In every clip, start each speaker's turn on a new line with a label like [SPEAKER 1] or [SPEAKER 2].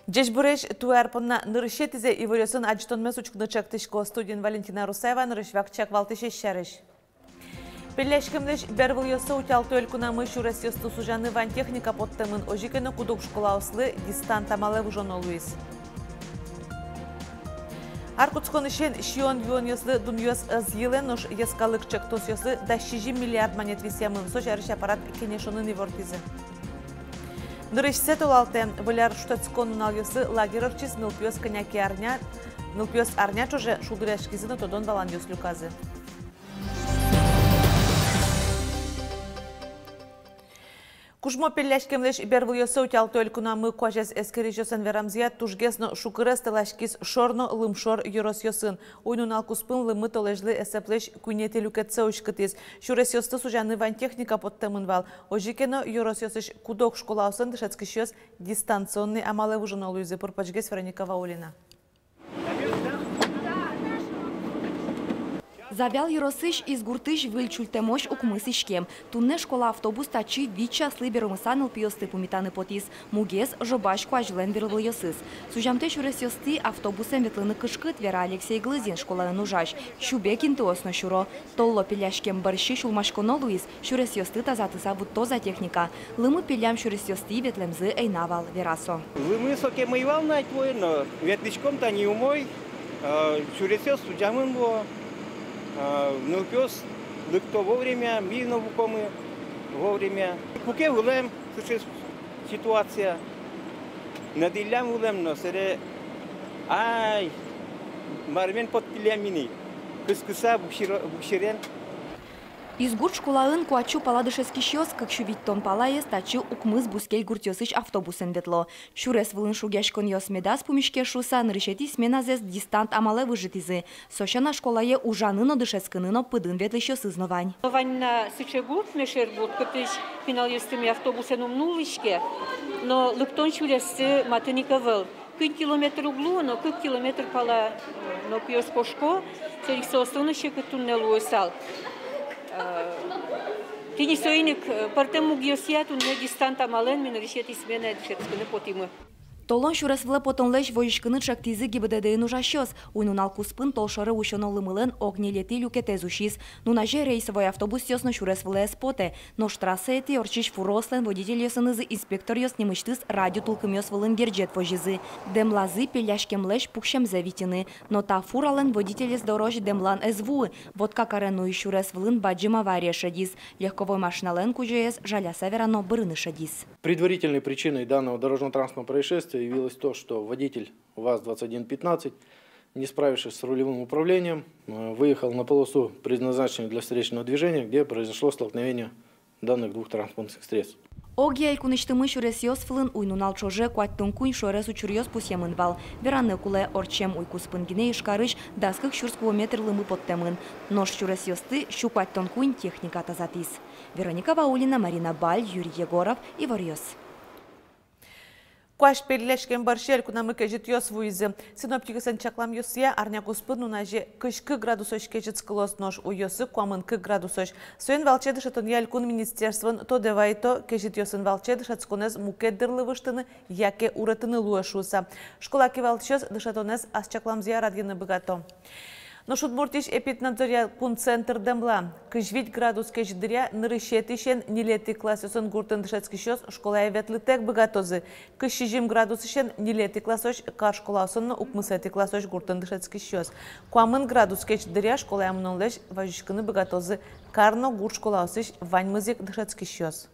[SPEAKER 1] Джешбуреш туарпонна нырышетизе иволюсын аджтонмес учкнычактышко студент Валентина Русаева нырышвакчак валтышеш шарыш. Пелешкемдеш бервыльосы утялты өлкунамы шуресёсты сужаны ван техника подтемын ожикені кудук школауслы дистант амалев жон Луис. Аркутсконышен шион юоньослы дуньос азилен уж ескалык чектосьослы да 6 миллиард монет висемын сош арыш аппарат кенешонын ивортизы. Нырышсет олалте валяр штатскон налёсы лагерорчис нылпёс коняки арня, нылпёс арня чуже шулдыряшкизыны тодон баландёс люказы. Кужмо пелляшкемлеш бервыльосы утялты өлкунамы кожес эскережёсын верамзия тужгесно шукырес телашкис шорно лымшор юросьосын. Уйнун алкуспын лымы толежлы эсеплеш кунете люкетсе учкытыз. Шуресьосты сужаны ван техника подтемын вал. Ожикено юросьосыш кудок школаусын дышецкишёс дистанционный амале вужын олуйзы пурпачгес Вероника Ваулина.
[SPEAKER 2] Завял юросыш из гуртыш выльчультемош укмысышкем. Тунне школа автобус тачи вича слыберумысан ылпиосты пумитаны потис. Мугес жобашку ажлен бервыльосыз. Сужамте шуресьосты автобусем ветлыны кышкыт Вера Алексей Глызин школаны нужаш. Шубекин тоосно шуро. Толло пеляшкем барши шулмашконо Луис. Шуресьосты тазатыса будто за техника. Лымы пелям шуресьосты ветлемзы эйнавал Верасо.
[SPEAKER 3] Лымы соке мыйвал найтвой, но ветличком-то не умой. Шуресьос суджамын было. Нылпёс лыкто вовремя, мирно вукомы вовремя. Пуке улем, ситуация. Надилям улем, но сере ай мармен под пилямини. Кыскыса букширен.
[SPEAKER 2] Из гурт школаын куачу паладышескишёс, как шувиттон палаес, тачу укмыз бускей гуртёсыш автобусен ветло. Шурес вылын шугяшкон ёс медас пумишке шуса нырышети сменазес дистант амале выжитизы. Сошана школае ужаныно дышескыныно пыдын ветлышё сызнавань.
[SPEAKER 4] Ванна сычегурт мешербурт, кыптыш финалистыми автобусен умнулышке, но лыктон шуресты матыниковыл. Кыт километр углу, но кыт километр пала, но пьёс пошко, церих соостыныще кытуннел уэсал. Тини соиник партему гиосиату не дистанта мален миноришети смена дышецкыны потимы.
[SPEAKER 2] Толон шурес вле потонлеш воишкыны шактизы ГИБДД нужащёс. Уйнун алкуспын толшары ушоно лымылын огнелети люкетезушис. Нунаже рейсовой автобус ёсно шурес вле споте. Но штрассе эти орчиш фурослен водитель ёсынызы инспектор ёс немыштыз радио тулкым ёс вылын герджет вожизы. Демлазы пеляшкем леш пукшем завитины. Но та фурален водитель дорож демлан эзву. Вот как арену и шурес влын баджим авария шадис. Легковой машинален кужеес жаля северано бырыны шадис.
[SPEAKER 5] Предварительной причиной данного дорожно-транспортного происшествия явилось то, что водитель ВАЗ-2115, не справившись с рулевым управлением, выехал на полосу, предназначенную для встречного движения, где произошло столкновение данных двух транспортных средств.
[SPEAKER 2] Огия икуничтымы шуресьёс флын уйнунал чоже куаттын кунь шорес учурьёс пусемын вал. Вераны куле орчем уйкуспын гине ишкарыш даскых шурс километр лымы подтемын. Нож шуресьёсты щу куаттын кунь техника тазатис. Вероника Ваулина, Марина Баль, Юрий Егоров и Варьёс.
[SPEAKER 1] Куаш перлешкен баршель кунамы кежит ёс вуизы. Синоптикысын чаклам ёсия арня куспын унаже кышкы градусош кежит скылос нож уйосы куамын кы градусош. Соен валчедышатын ялькун министерствын то девайто кежит ёсын валчедышат сконез мукеддырлы выштыны яке уратыны луашуса. Школаки валчёс дышатонез ас чакламзия радгины богато. Но шутбуртиш эпиднадзория пункт центр демла. Кыжвить градус кеждыря нырышетишен нилети классосын гуртын дышецкишёс школа ветлитек богатозы. Кыжжим градусишен нилети классош кар школасынны укмысети классош гуртын дышецкишёс. Куамын градус кеждыря школа ямнолеш важишкыны богатозы карно гур школасыш ваньмызик дышецкишёс.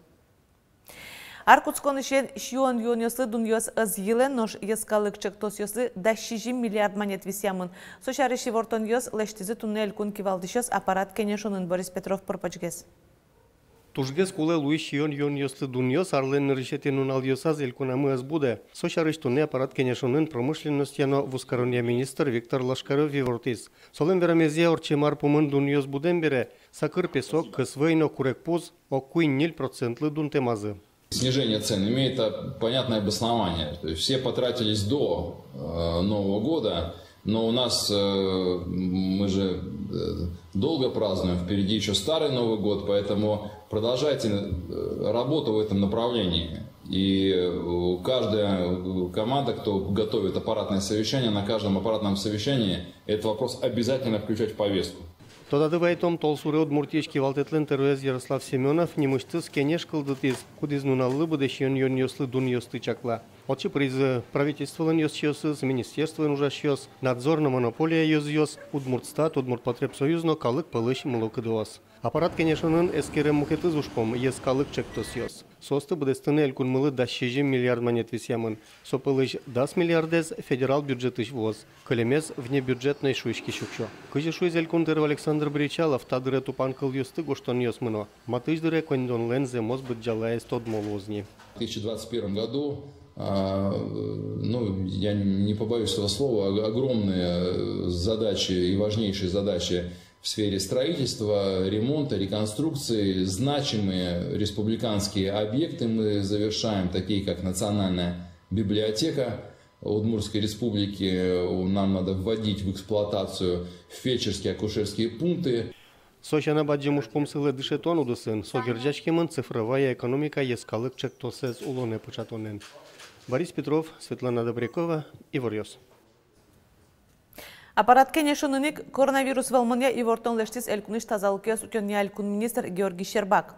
[SPEAKER 1] Аркутсконышен шион юнёсы дуньёс азилен нож ескалык чектосьёсы да 6 миллиард монет висямын. Сошарыши вортон ёс лештизы туннель кун кивалдышёс аппарат кенешонын Борис Петров порпачгес.
[SPEAKER 6] Тужгес куле луиш йон йослы дуньос арлен решетен уналйосаз элькунамы азбуде. Сочарыштуне аппарат кенешонын промышленностяно вускарония министр Виктор Лашкаров вивортис. Солен верамезе орчемар пумын дуньос буден бере, сакыр песок кысвейно курекпуз окуин 0% дун темазы.
[SPEAKER 7] Снижение цен имеет понятное обоснование. То есть все потратились до Нового года, но у нас мы же долго празднуем, впереди еще старый Новый год, поэтому продолжайте работу в этом направлении. И каждая команда, кто готовит аппаратное совещание, на каждом аппаратном совещании этот вопрос обязательно включать в повестку.
[SPEAKER 6] Тодадывайтом толсуры удмуртички валтетлен теруез Ярослав Семенов немыштыз кенеш кылдытыз кудизнуналлы будешен йоньослы дуньосты чакла. Отчи приз правительстволын йосчёсыз, министерстволын ужащёс, надзор на монополия йозьёс, удмуртстат, удмуртпотребсоюзно калык пылыш мылокыдуос. Аппарат кенешонын эскерем мукетыз ушпом, ес калык чектосьёс. Состы будестыны элькун мылы да 6 миллиард монет висямын. Сопылыш 10 миллиардез федерал бюджетыш воз. Колемез внебюджетной шуйшки шукшо. Кыжы шуйз элькун терв Александр Бричалов тадыре тупан кыл ёсты гоштон ёсмыно. Матыш дыре кондон лензе моз быть жалаес тод молозни.
[SPEAKER 7] В 2021 году, я не побоюсь этого слова, огромные задачи и важнейшие задачи в сфере строительства, ремонта, реконструкции, значимые республиканские объекты мы завершаем, такие как Национальная библиотека Удмуртской республики. Нам надо вводить в эксплуатацию фельдшерские акушерские пункты.
[SPEAKER 6] Сочана баджимуш помсылы дышетон удысын, согерджачкемын цифровая экономика ескалык чектосез улоне пычатонен. Борис Петров, Светлана Добрякова, Иворьос.
[SPEAKER 1] Аппарат кенешонынык коронавирус валмания и вортон лештис элькуныш тазалыкес утёння элькун министр Георгий Щербак.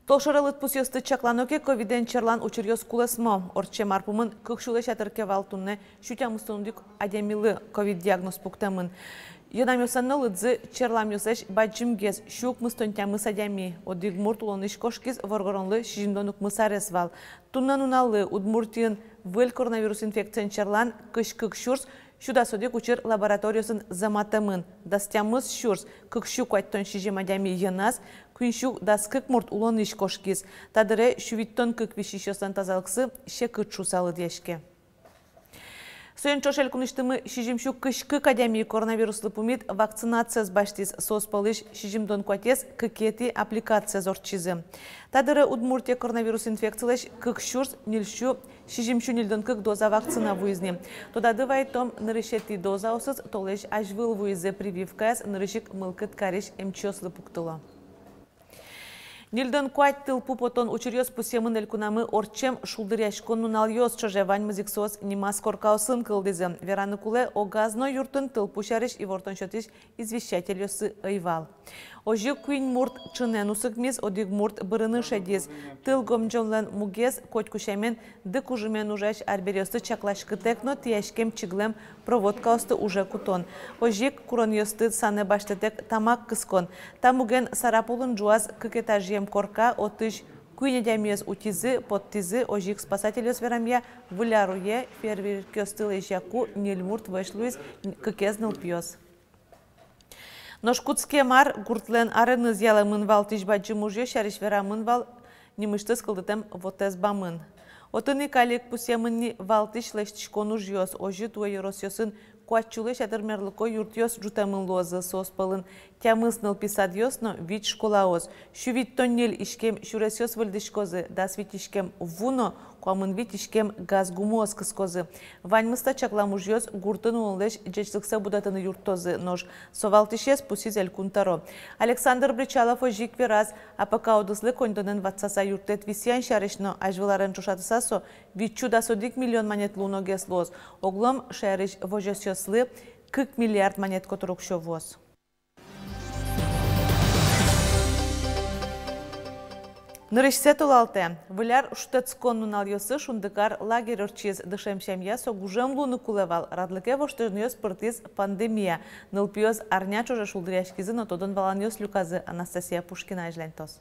[SPEAKER 1] Толшырылыт пусёсты чакланоке ковиден черлан учерьёс кулесмо. Орче марпумын кыкшулы шатырке валтунне шутямыстундик адемилы ковид диагноз пуктамын. Йонамёсанны лыдзы черламёсэш баджимгез шук мыстонтямы садями. Одигмурт улоныш кошкиз воргоронлы шижимдонук мысарес вал. Туннан уналлы удмуртиын выл коронавирус инфекциян черлан кыш-кык шурс шуда содик учер лабораториясын заматамын. Дастямыз шурс кык-шук айттон шижим адями янас, күншук дас кык-мурт улоныш кошкиз. Тадыре шувиттон кык-вишишёсан тазалыксы шекыт шусалы дешке. Соен чошел куныштымы шижимшу кышкы академии коронавируслы пумит вакцинация с баштиз соспалыш шижимдон куатес кыкети аппликация зорчизы. Тадыры Удмуртия коронавирус инфекциялыш кыкшурс нильшу шижимшу нильдон кык доза вакцина вуизни. Тодады вайтом нырышети доза осыз толыш ажвыл вуизе прививкаяс нырышик мылкыт кариш эмчослы пуктыла. Нильдон куайт тылпу потон учерьёс пусемын элькунамы орчем шулдыряшкон нуналйос чожевань музиксос нимас коркаусын кылдызы. Вераны куле огазно юртын тылпу шариш и вортон шотиш извещательёсы ыйвал. Ожи куин мурт чынен усыкмиз, одиг мурт бырыны шадиз. Тыл гомджонлен мугез котькушамен дык ужымен ужаш арберёсты чаклашкы текно тияшкем чиглем проводка осты уже кутон. Ожик куроньёсты саны баштетек тамак кыскон. Тамуген сарапулын жуаз кыкетажем корка отыш куинедямез утизы, подтизы, ожик спасателёс верамья выляруе фейерверкёстылы жаку нельмурт вышлуиз кыкезныл пьёс. Ношкутске мар гуртлен арыныз ялы мынвал тижбаджы мужье шариш вера мынвал немышты скылдытем вотез бамын. Отыны калик пусемынни валтыш лештишкон ужьёс, ожи туэ росьёсын куатчулы шатырмерлыко юртьёс жутамын лозы соспалын. Тямысныл писадьёс, но вид школаоз. Шувит тоннель ишкем шуресёс выльдышкозы, дас вит ишкем вуно, куамын вит ишкем газ гумоз кыскозы. Ваньмыста чакла мужьёс гуртын улынлеш джечлыкса будатыны юртозы, нож совалтышес пусиз элькунтаро. Александр Бричалов ожик вераз, а пока одыслы коньдонен ватсаса юртет висян шаришно, ажвыларын чушатысасо, вит чудасодик миллион монет луно геслоз. Оглом шариш вожесёслы 40 миллиард монет которых воз. Нырышсе тулалте. Виляр штецкон нуналйосы шундыкар лагерь орчиз дышемшемья согужем луны кулевал. Радлыке воштыжнёс пыртиз пандемия. Нылпьёс арня чоже шулдряшкизы, но тодон валаньёс люказы Анастасия Пушкина ижлентос.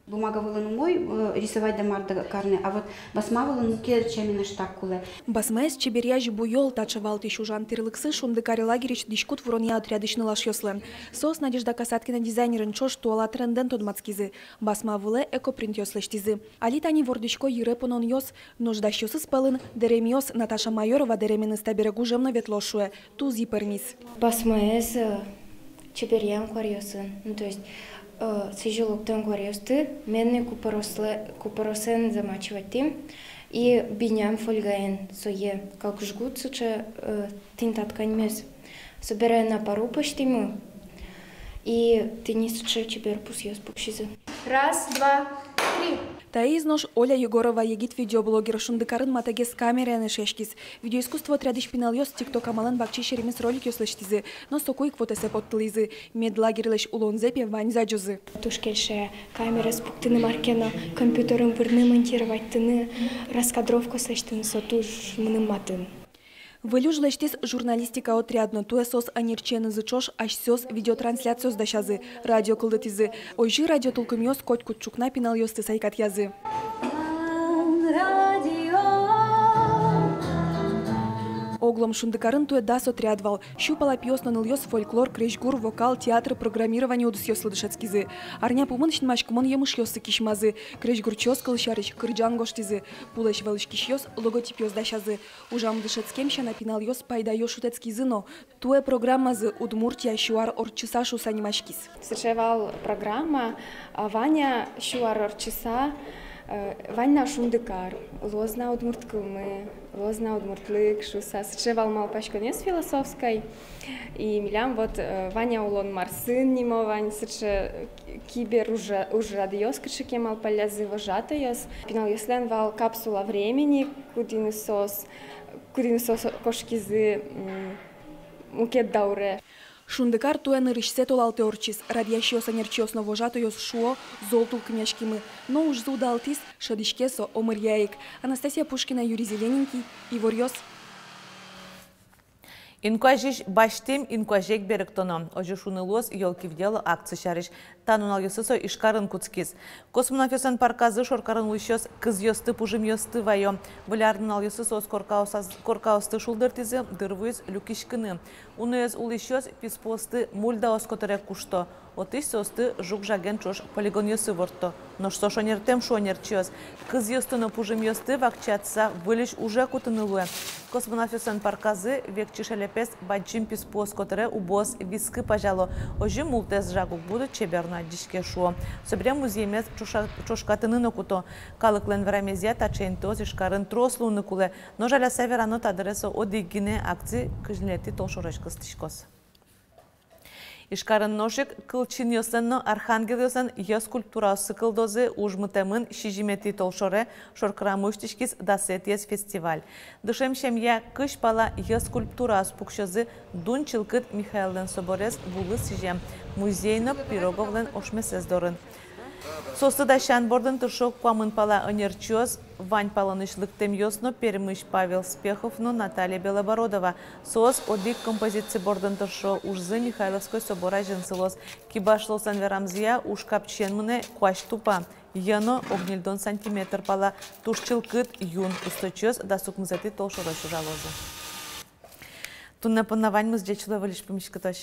[SPEAKER 8] Бумага мой рисовать дамарда карны, а вот басма муке чемина штакуле.
[SPEAKER 9] Басмес чеберяж буйол тачевал тишужан тирлыксы шундыкари лагерич дишкут врония отрядычны лашьослен. Сос Надежда Касаткина дизайнерын чош туала тренден тодмацкизы. Басма вуле экопринт йослештизы. Алитани вордичко юрепонон йос нуждащосы спелын деремиос Наташа Майорова деремины стаберегу жемно ветлошуе. Тузи пермис.
[SPEAKER 10] Басмес чеберян кварьосын. Ну то есть сижелоктан кварьосты, менне купоросен замачивать тем. И биням фольгаен сое, как жгут, суча тинтаткань мес. Собирая на пару почти му. И ты не суча чебер пусьёс пукшизы. Раз, два, три.
[SPEAKER 9] Таизнош Оля Егорова егит видеоблогер шундыкарын матагес камераны шешкиз. Видеоискусство отрядыш пиналёс тикток амалан бакчи шеремес ролик ёслештизы, но сокой квотесе подтылызы. Медлагерлеш улонзепе ваньза джозы.
[SPEAKER 10] Тушкельше камера спуктыны маркена, компьютером вырны монтировать тыны, раскадровку слештын сотуш мыным матын.
[SPEAKER 9] Вылюжлештис журналистика отрядно, туэсос анирчены зычош, ашсёс видеотрансляциёс дашазы, радио кылдытизы. Ойжи радио толкымёс коть кутчукна пинал ёсты сайкат язы. Оглом шундыкарын туэ дас отрядвал. Щупала пьёс нанылёс фольклор, крещгур, вокал, театр, программирование удысёс лыдышецкизы. Арня пумыныш машкумон емыш ёсы кишмазы. Крещгурчёс кылшарыш, кырджан гоштизы. Пулэш вэлыш кишёс, логотип ёс дашазы. Ужам дышецкемща напинал ёс пайда ёшутецкизы, но туэ программазы Удмуртия щуар орчыса шусанимашкиз.
[SPEAKER 10] Сычевал программа, Ваня щуар орчыса, Ваня шундыкар, лозна удмурткылмы, лозна удмуртлык, шуса. Сычевал малпашконес философской. И милям вот Ваня улон марсын нимо, Ваня сыче кибер уже радиос кышыке малпалязы вожатаяс. Пинал ёслен вал капсула времени, кудины сос кошкизы мукет дауре.
[SPEAKER 9] Шундыкар туэн рышсе толалты орчис, радиящиоса нерчиосно вожатаяс шуо золтул кмяшкимы. Но уж зудалтис шадышкесо омыряек. Анастасия Пушкина, Юрий Зелененький, Иворьос.
[SPEAKER 1] Инкуажиш баштем инкуажек беректоно. Ожи шунылос елки вдела акция шариш. Танунал ёсысо ишкарын куцкиз. Космонафёсан парказы шоркарын лыщос кыз ёсты пужим ёсты вайо. Вылярдынал ёсысос коркаосты шулдыртизы дырвыз люкишкыны. Унуез улыщос писпосты мульда оскотерек кушто. Отыш состы жук жаген чош полигон ёсы ворто. Но что шонертем шонерчиос. Кыз ёстыны пужим ёсты вакчатса вылиш уже кутынылуе. Космонафёсан парказы век чишелепес баджим писпос которе убос виски пожало. Ожи мултез жагук будут чеберна дишке шо. Соберем музеймес чошкатыны нокуто. Калыклен врамезия тачентоз ишкарын трослу ныкуле. Но жаля северано тадресо одигине акции кыжнети толшорочкас тишкос. Ишкарын ношик кылчин ёсенно архангел ёсен ёс культура сыкылдозы ужмытемын шижимети толшоре шоркрамуштишкис дасетиес фестиваль. Дышем шемья кыш пала ёс культура спукшозы дун чылкыт Михаилден соборес булы сижем музейно пироговлен ошмесез дорын. Сосы дащан бордын тыршок куамын пала анерчоз, Вань паланышлыктем ёсно перемыш Павел Спехов, но Наталья Белобородова. Сос одик композиции бордын тыршо ужзы Михайловской собора женсылос. Кибашло санверамзия уж капченмыне куаштупа. Яно огнильдон сантиметр пала тушчылкыт юн усточёз да сукмызаты толшорочу жалозы. Тунна панавань мы сдечила вылиш помешкатош.